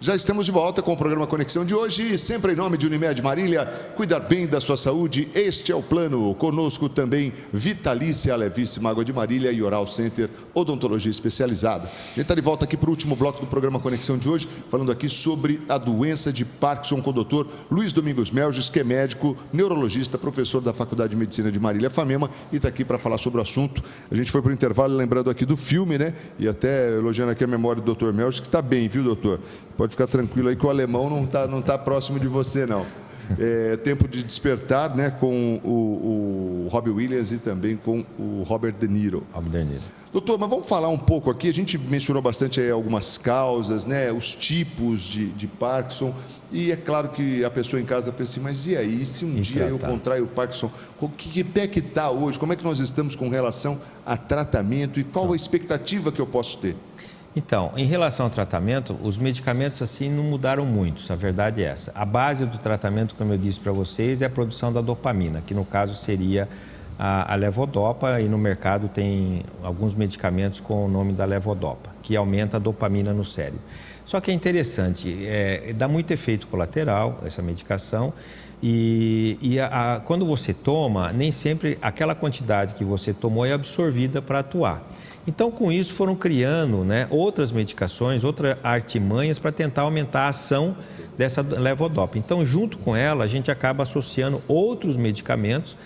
Já estamos de volta com o programa Conexão de hoje e sempre em nome de Unimed Marília, cuidar bem da sua saúde, este é o plano. Conosco também Vitalícia, Levíssima Água de Marília e Oral Center, odontologia especializada. A gente está de volta aqui para o último bloco do programa Conexão de hoje, falando aqui sobre a doença de Parkinson com o doutor Luiz Domingos Melges, que é médico, neurologista, professor da Faculdade de Medicina de Marília, FAMEMA, e está aqui para falar sobre o assunto. A gente foi para o intervalo lembrando aqui do filme, né? E até elogiando aqui a memória do doutor Melges, que está bem, viu, doutor? Pode ficar tranquilo aí que o alemão não tá próximo de você, não. É Tempo de Despertar, né, com o Robbie Williams e também com o Robert De Niro. Doutor, mas vamos falar um pouco aqui, a gente mencionou bastante aí algumas causas, né, os tipos de Parkinson, e é claro que a pessoa em casa pensa assim, mas e aí, se um dia eu contraio o Parkinson, que pé que está hoje, como é que nós estamos com relação a tratamento e qual a expectativa que eu posso ter? Então, em relação ao tratamento, os medicamentos assim não mudaram muito, a verdade é essa. A base do tratamento, como eu disse para vocês, é a produção da dopamina, que no caso seria a levodopa, e no mercado tem alguns medicamentos com o nome da levodopa, que aumenta a dopamina no cérebro. Só que é interessante, dá muito efeito colateral essa medicação quando você toma, nem sempre aquela quantidade que você tomou é absorvida para atuar. Então, com isso, foram criando, né, outras medicações, outras artimanhas para tentar aumentar a ação dessa levodopa. Então, junto com ela, a gente acaba associando outros medicamentos,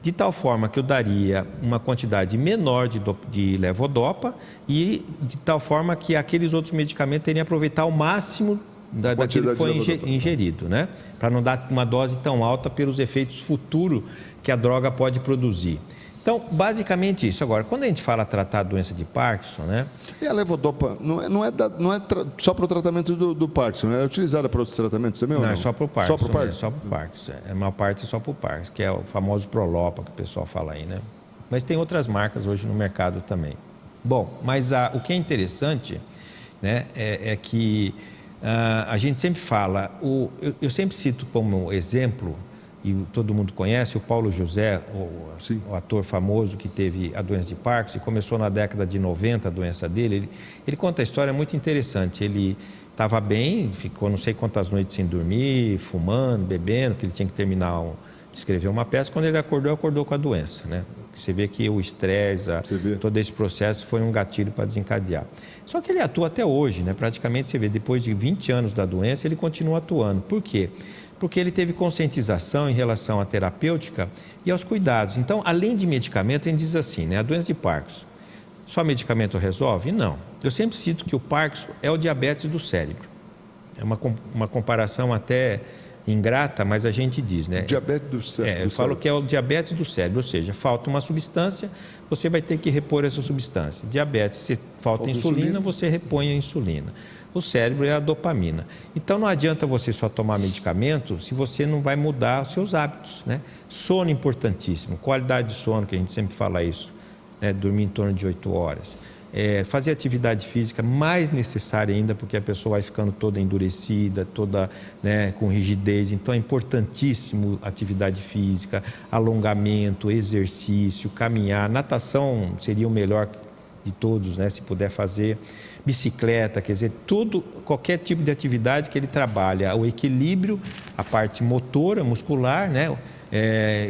de tal forma que eu daria uma quantidade menor de levodopa e de tal forma que aqueles outros medicamentos teriam que aproveitar o máximo daquilo que foi ingerido, né? Para não dar uma dose tão alta pelos efeitos futuros que a droga pode produzir. Então, basicamente isso. Agora, quando a gente fala tratar a doença de Parkinson, né? E a levodopa não é só para o tratamento do Parkinson, né? É utilizada para outros tratamentos também? Não, ou não? É só para o Parkinson. Só para o Parkinson? Só para o Parkinson. A maior parte é só para o Parkinson, que é o famoso Prolopa que o pessoal fala aí, né? Mas tem outras marcas hoje no mercado também. Bom, mas o que é interessante, né, é que a gente sempre fala, eu sempre cito como exemplo, e todo mundo conhece, o Paulo José, o ator famoso que teve a doença de Parkinson, e começou na década de 90 a doença dele. Ele conta a história muito interessante. Ele estava bem, ficou não sei quantas noites sem dormir, fumando, bebendo, que ele tinha que terminar de escrever uma peça. Quando ele acordou com a doença, né? Você vê que o estresse, todo esse processo foi um gatilho para desencadear. Só que ele atua até hoje, né? Praticamente, você vê, depois de 20 anos da doença, ele continua atuando. Por quê? Porque ele teve conscientização em relação à terapêutica e aos cuidados. Então, além de medicamento, a gente diz assim, né? A doença de Parkinson, só medicamento resolve? Não. Eu sempre cito que o Parkinson é o diabetes do cérebro. É uma comparação até ingrata, mas a gente diz, né? Diabetes do cérebro. Eu falo que é o diabetes do cérebro, ou seja, falta uma substância, você vai ter que repor essa substância. Diabetes, se falta insulina, você repõe a insulina. O cérebro é a dopamina. Então, não adianta você só tomar medicamento se você não vai mudar os seus hábitos, né? Sono importantíssimo, qualidade de sono, que a gente sempre fala isso, né? Dormir em torno de 8 horas. Fazer atividade física mais necessária ainda, porque a pessoa vai ficando toda endurecida, toda, né, com rigidez. Então, é importantíssimo atividade física, alongamento, exercício, caminhar. Natação seria o melhor de todos, né, se puder fazer. Bicicleta, quer dizer, qualquer tipo de atividade que ele trabalha, o equilíbrio, a parte motora, muscular, né?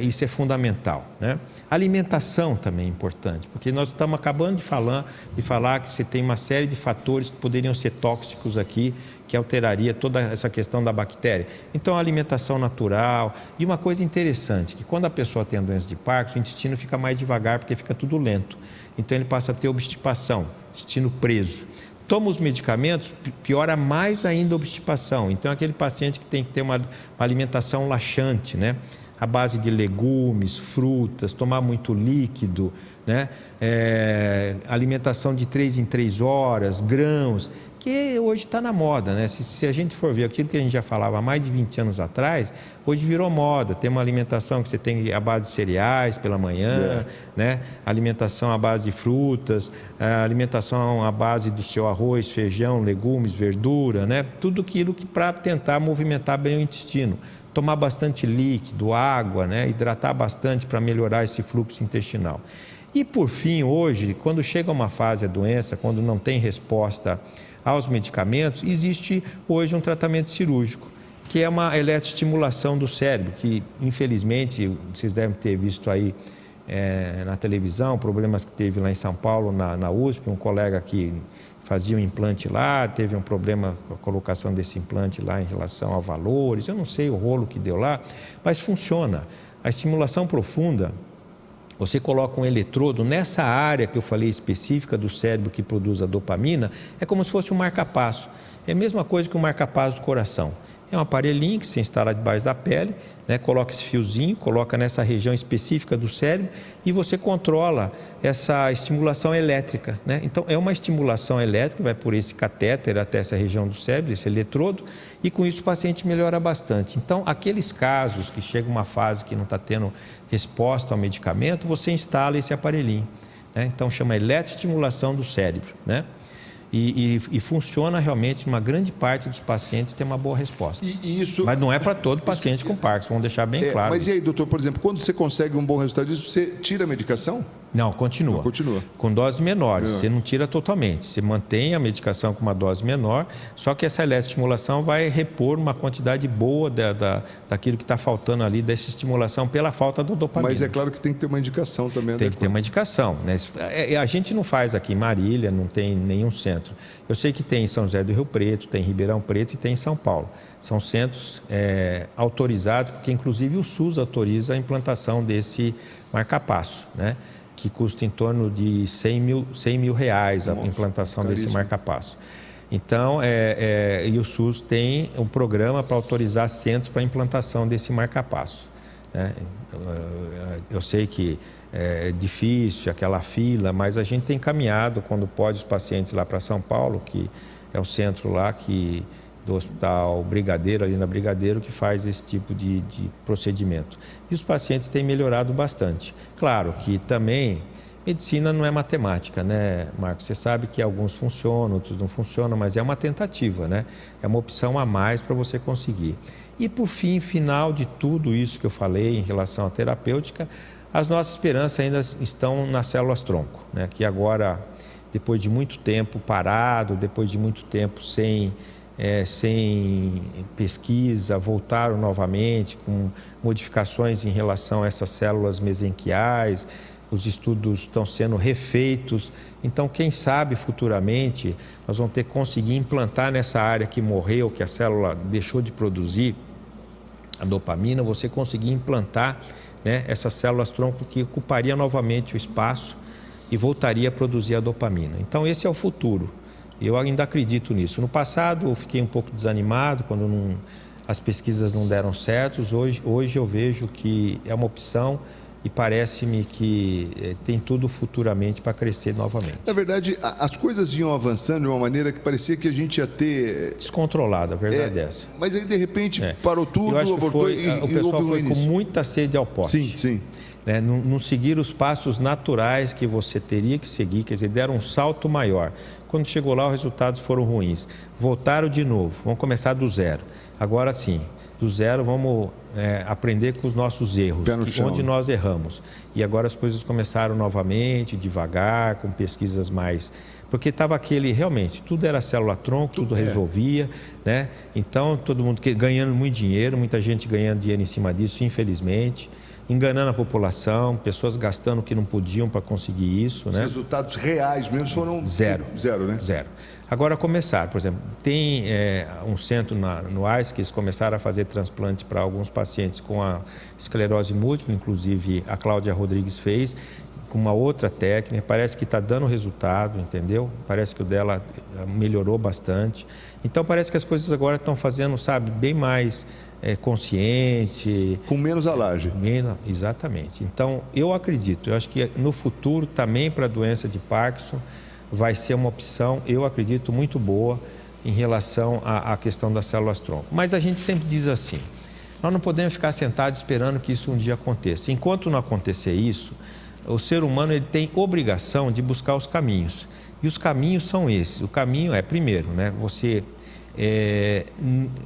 Isso é fundamental, né? Alimentação também é importante, porque nós estamos acabando de falar que você tem uma série de fatores que poderiam ser tóxicos aqui, que alteraria toda essa questão da bactéria. Então, a alimentação natural. E uma coisa interessante, que quando a pessoa tem a doença de Parkinson, o intestino fica mais devagar, porque fica tudo lento. Então, ele passa a ter obstipação, intestino preso. Toma os medicamentos, piora mais ainda a obstipação. Então, aquele paciente que tem que ter uma alimentação laxante, né? À base de legumes, frutas, tomar muito líquido, né? Alimentação de 3 em 3 horas, grãos, que hoje está na moda, né? Se a gente for ver aquilo que a gente já falava há mais de 20 anos atrás, hoje virou moda. Tem uma alimentação que você tem à base de cereais pela manhã, né? Alimentação à base de frutas, alimentação à base do seu arroz, feijão, legumes, verdura, né? Tudo aquilo que para tentar movimentar bem o intestino. Tomar bastante líquido, água, né? Hidratar bastante para melhorar esse fluxo intestinal. E por fim, hoje, quando chega uma fase a doença, quando não tem resposta aos medicamentos, existe hoje um tratamento cirúrgico, que é uma eletroestimulação do cérebro, que infelizmente vocês devem ter visto aí na televisão, problemas que teve lá em São Paulo, na USP, um colega que fazia um implante lá, teve um problema com a colocação desse implante lá em relação a valores, eu não sei o rolo que deu lá, mas funciona. A estimulação profunda, você coloca um eletrodo nessa área que eu falei específica do cérebro que produz a dopamina, é como se fosse um marca-passo. É a mesma coisa que um marca-passo do coração. É um aparelhinho que você instala debaixo da pele, né? Coloca esse fiozinho, coloca nessa região específica do cérebro e você controla essa estimulação elétrica, né? Então, é uma estimulação elétrica, vai por esse catéter até essa região do cérebro, esse eletrodo, e com isso o paciente melhora bastante. Então, aqueles casos que chega uma fase que não está tendo resposta ao medicamento, você instala esse aparelhinho, né? Então, chama eletroestimulação do cérebro, né? E funciona realmente, uma grande parte dos pacientes tem uma boa resposta. Mas não é para todo paciente com Parkinson, vamos deixar bem claro. Mas e aí, doutor, por exemplo, quando você consegue um bom resultado disso, você tira a medicação? Não, continua. Não, continua. Com doses menores, você não tira totalmente. Você mantém a medicação com uma dose menor, só que essa eletroestimulação vai repor uma quantidade boa daquilo que está faltando ali, dessa estimulação pela falta da dopamina. Mas é claro que tem que ter uma indicação também. Tem que ter uma indicação, né? A gente não faz aqui em Marília, não tem nenhum centro. Eu sei que tem em São José do Rio Preto, tem em Ribeirão Preto e tem em São Paulo. São centros autorizados, porque inclusive o SUS autoriza a implantação desse marca-passo, né? Que custa em torno de 100 mil reais a implantação desse marca-passo. Então, e o SUS tem um programa para autorizar centros para a implantação desse marca-passo, né? Eu sei que é difícil aquela fila, mas a gente tem caminhado, quando pode, os pacientes lá para São Paulo, que é o centro lá do Hospital Brigadeiro, ali na Brigadeiro, que faz esse tipo de procedimento. E os pacientes têm melhorado bastante. Claro que também, medicina não é matemática, né, Marcos? Você sabe que alguns funcionam, outros não funcionam, mas é uma tentativa, né? É uma opção a mais para você conseguir. E por fim, final de tudo isso que eu falei em relação à terapêutica, as nossas esperanças ainda estão nas células-tronco, né? Que agora, depois de muito tempo parado, depois de muito tempo sem pesquisa, voltaram novamente com modificações em relação a essas células mesenquiais, os estudos estão sendo refeitos. Então, quem sabe futuramente nós vamos ter que conseguir implantar nessa área que morreu, que a célula deixou de produzir a dopamina, você conseguir implantar, né, essas células-tronco que ocuparia novamente o espaço e voltaria a produzir a dopamina. Então, esse é o futuro. Eu ainda acredito nisso. No passado, eu fiquei um pouco desanimado quando as pesquisas não deram certo. Hoje eu vejo que é uma opção e parece-me que tem tudo futuramente para crescer novamente. Na verdade, as coisas iam avançando de uma maneira que parecia que a gente ia ter... Descontrolada, a verdade é essa. Mas aí, de repente, parou tudo, eu acho que abortou o pessoal foi com muita sede ao pote. Sim, sim. Né? Não seguir os passos naturais que você teria que seguir, quer dizer, deram um salto maior. Quando chegou lá, os resultados foram ruins. Voltaram de novo, vamos começar do zero. Agora sim, do zero vamos aprender com os nossos erros, onde nós erramos. E agora as coisas começaram novamente, devagar, com pesquisas mais... Porque estava realmente, tudo era célula-tronco, tudo resolvia, né? Então, todo mundo ganhando muito dinheiro, muita gente ganhando dinheiro em cima disso, infelizmente, enganando a população, pessoas gastando o que não podiam para conseguir isso, né? Os resultados reais mesmo foram... Zero. Zero, né? Zero. Agora começaram, por exemplo, tem um centro no AIS que eles começaram a fazer transplante para alguns pacientes com a esclerose múltipla, inclusive a Cláudia Rodrigues fez, com uma outra técnica, parece que está dando resultado, entendeu? Parece que o dela melhorou bastante. Então parece que as coisas agora estão fazendo, sabe, bem mais consciente. Com menos alarde. Exatamente. Então eu acredito, eu acho que no futuro também para a doença de Parkinson vai ser uma opção, eu acredito, muito boa em relação à questão das células-tronco. Mas a gente sempre diz assim, nós não podemos ficar sentados esperando que isso um dia aconteça. Enquanto não acontecer isso, o ser humano ele tem obrigação de buscar os caminhos. E os caminhos são esses. O caminho é, primeiro, né, você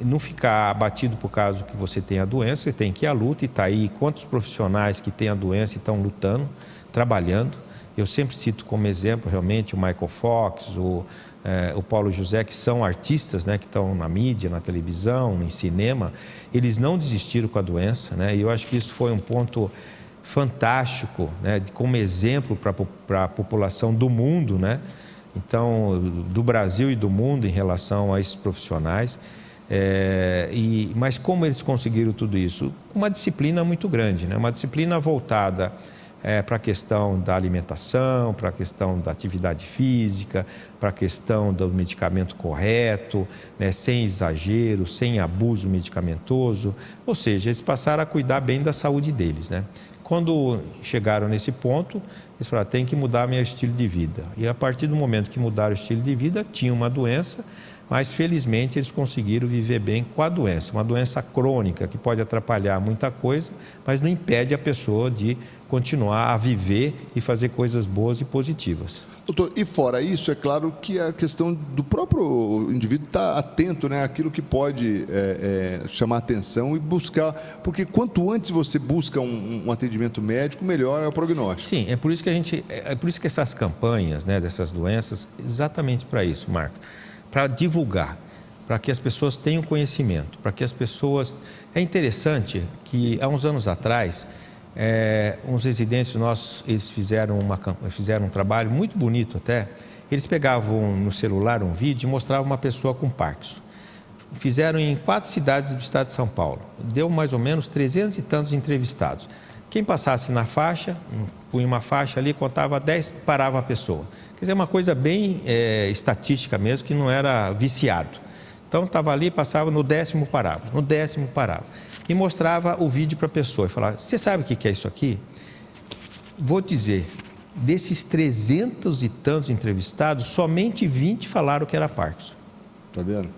não ficar abatido por causa que você tem a doença, você tem que ir à luta e está aí. Quantos profissionais que têm a doença e estão lutando, trabalhando. Eu sempre cito como exemplo realmente o Michael Fox, o o Paulo José, que são artistas, né, que estão na mídia, na televisão, em cinema, eles não desistiram com a doença, né, e eu acho que isso foi um ponto fantástico, né, como exemplo para a população do mundo, né, então, do Brasil e do mundo em relação a esses profissionais. Mas como eles conseguiram tudo isso? Uma disciplina muito grande, né, uma disciplina voltada para a questão da alimentação, para a questão da atividade física, para a questão do medicamento correto, né, sem exagero, sem abuso medicamentoso. Ou seja, eles passaram a cuidar bem da saúde deles, né? Quando chegaram nesse ponto, eles falaram, tem que mudar meu estilo de vida. E a partir do momento que mudaram o estilo de vida, tinha uma doença, mas felizmente eles conseguiram viver bem com a doença. Uma doença crônica que pode atrapalhar muita coisa, mas não impede a pessoa de continuar a viver e fazer coisas boas e positivas. Doutor, e fora isso, é claro que a questão do próprio indivíduo estar atento, né, àquilo que pode chamar atenção e buscar, porque quanto antes você busca um atendimento médico, melhor é o prognóstico. Sim, é por isso que essas campanhas, né, dessas doenças, exatamente para isso, Marco, para divulgar, para que as pessoas tenham conhecimento, para que as pessoas... É interessante que há uns anos atrás, uns residentes nossos, eles fizeram um trabalho muito bonito até. Eles pegavam no celular um vídeo e mostravam uma pessoa com Parkinson. Fizeram em 4 cidades do estado de São Paulo. Deu mais ou menos 300 e tantos entrevistados. Quem passasse na faixa, punha uma faixa ali, contava 10, parava a pessoa. Quer dizer, uma coisa bem estatística mesmo, que não era viciado. Então, estava ali, passava, no 10º parava, no 10º parava. E mostrava o vídeo para a pessoa e falava, você sabe o que é isso aqui? Vou dizer, desses 300 e tantos entrevistados, somente 20 falaram que era Parkinson. Está vendo?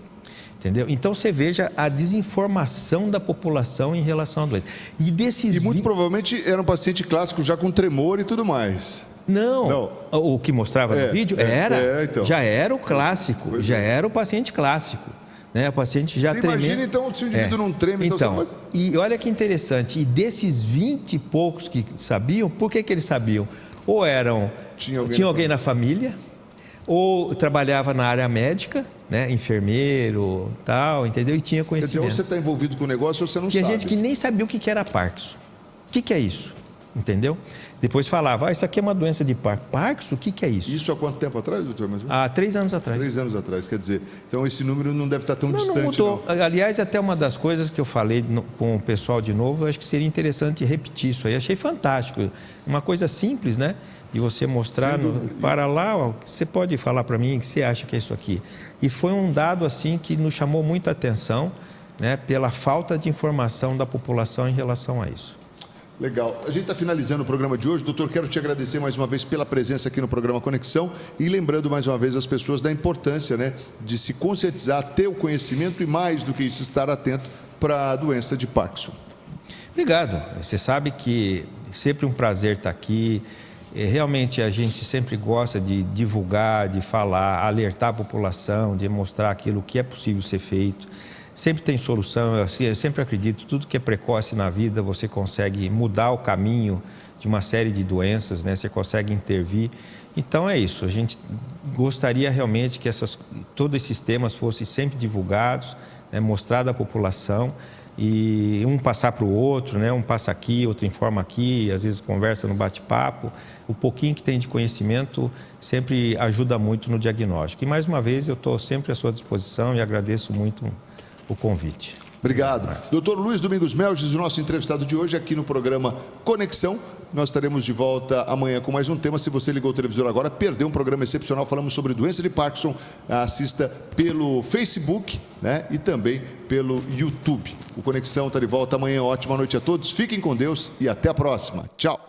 Entendeu? Então, você veja a desinformação da população em relação à doença. E muito provavelmente era um paciente clássico já com tremor e tudo mais. Não. O que mostrava no vídeo então. Já era o clássico, já era o paciente clássico. Né? O paciente já tremendo. Imagina então se o indivíduo não treme. Então, e olha que interessante, e desses 20 e poucos que sabiam, por que eles sabiam? Ou tinha alguém na família, ou trabalhava na área médica, né? Enfermeiro, tal, entendeu? E tinha conhecimento. Quer dizer, ou você está envolvido com o negócio ou você não sabe. Tinha gente que nem sabia o que era Parkinson. O que é isso? Entendeu? Depois falava, isso aqui é uma doença de Parkinson, o que é isso? Isso há quanto tempo atrás, doutor? Há 3 anos atrás. 3 anos atrás, quer dizer, então esse número não deve estar tão distante. Não mudou. Aliás, até uma das coisas que eu falei com o pessoal de novo, eu acho que seria interessante repetir isso aí. Achei fantástico. Uma coisa simples, né? De você mostrar, para lá, ó, você pode falar para mim o que você acha que é isso aqui. E foi um dado assim que nos chamou muita atenção, né? Pela falta de informação da população em relação a isso. Legal. A gente está finalizando o programa de hoje. Doutor, quero te agradecer mais uma vez pela presença aqui no programa Conexão e lembrando mais uma vez as pessoas da importância, né, de se conscientizar, ter o conhecimento e mais do que isso, estar atento para a doença de Parkinson. Obrigado. Você sabe que sempre um prazer estar aqui. Realmente a gente sempre gosta de divulgar, de falar, alertar a população, de mostrar aquilo que é possível ser feito. Sempre tem solução, eu sempre acredito, tudo que é precoce na vida, você consegue mudar o caminho de uma série de doenças, né? Você consegue intervir. Então é isso, a gente gostaria realmente que todos esses temas fossem sempre divulgados, né? Mostrados à população e um passar para o outro, né? Um passa aqui, outro informa aqui, às vezes conversa no bate-papo. O pouquinho que tem de conhecimento sempre ajuda muito no diagnóstico. E mais uma vez eu estou sempre à sua disposição e agradeço muito o convite. Obrigado. Doutor Luiz Domingos Melges, o nosso entrevistado de hoje aqui no programa Conexão. Nós estaremos de volta amanhã com mais um tema. Se você ligou o televisor agora, perdeu um programa excepcional. Falamos sobre doença de Parkinson. Assista pelo Facebook, né? E também pelo YouTube. O Conexão está de volta amanhã. Ótima noite a todos. Fiquem com Deus e até a próxima. Tchau.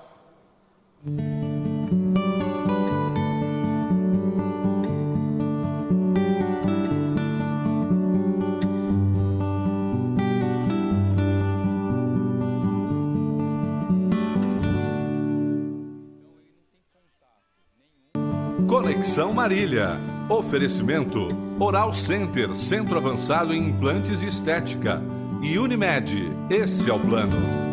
Conexão Marília. Oferecimento Oral Center, Centro Avançado em Implantes e Estética. E Unimed, esse é o plano.